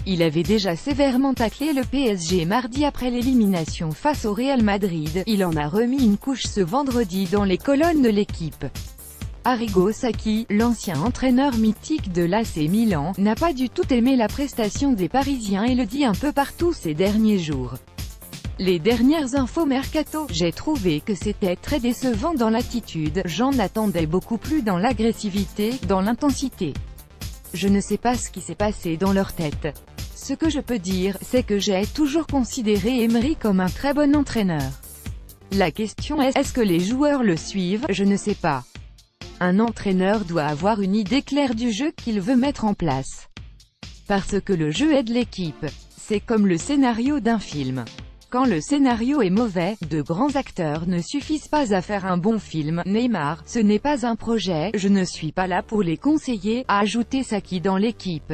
Il avait déjà sévèrement taclé le PSG mardi après l'élimination face au Real Madrid, il en a remis une couche ce vendredi dans les colonnes de l'équipe. Arrigo Sacchi, l'ancien entraîneur mythique de l'AC Milan, n'a pas du tout aimé la prestation des Parisiens et le dit un peu partout ces derniers jours. Les dernières infos mercato, j'ai trouvé que c'était très décevant dans l'attitude, j'en attendais beaucoup plus dans l'agressivité, dans l'intensité. Je ne sais pas ce qui s'est passé dans leur tête. Ce que je peux dire, c'est que j'ai toujours considéré Emery comme un très bon entraîneur. La question est-ce que les joueurs le suivent? Je ne sais pas. Un entraîneur doit avoir une idée claire du jeu qu'il veut mettre en place. Parce que le jeu aide l'équipe. C'est comme le scénario d'un film. Quand le scénario est mauvais, de grands acteurs ne suffisent pas à faire un bon film. Neymar, ce n'est pas un projet, je ne suis pas là pour les conseiller, a ajouté Sacchi dans l'équipe.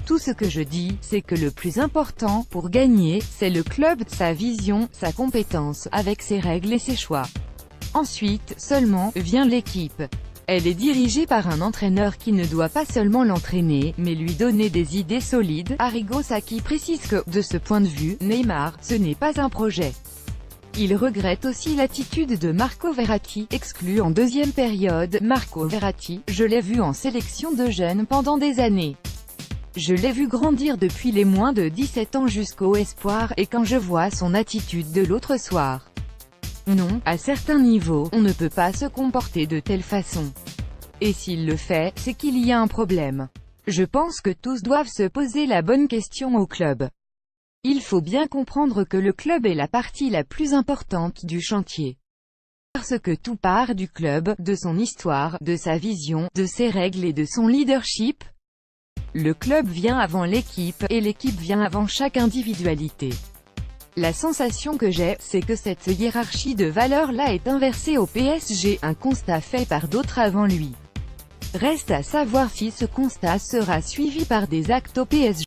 Tout ce que je dis, c'est que le plus important, pour gagner, c'est le club, sa vision, sa compétence, avec ses règles et ses choix. Ensuite, seulement, vient l'équipe. Elle est dirigée par un entraîneur qui ne doit pas seulement l'entraîner, mais lui donner des idées solides. Arrigo Sacchi précise que, de ce point de vue, Neymar, ce n'est pas un projet. Il regrette aussi l'attitude de Marco Verratti, exclu en deuxième période. Marco Verratti, je l'ai vu en sélection de jeunes pendant des années. Je l'ai vu grandir depuis les moins de 17 ans jusqu'au espoir, et quand je vois son attitude de l'autre soir. Non, à certains niveaux, on ne peut pas se comporter de telle façon. Et s'il le fait, c'est qu'il y a un problème. Je pense que tous doivent se poser la bonne question au club. Il faut bien comprendre que le club est la partie la plus importante du chantier. Parce que tout part du club, de son histoire, de sa vision, de ses règles et de son leadership. Le club vient avant l'équipe, et l'équipe vient avant chaque individualité. La sensation que j'ai, c'est que cette hiérarchie de valeurs-là est inversée au PSG, un constat fait par d'autres avant lui. Reste à savoir si ce constat sera suivi par des actes au PSG.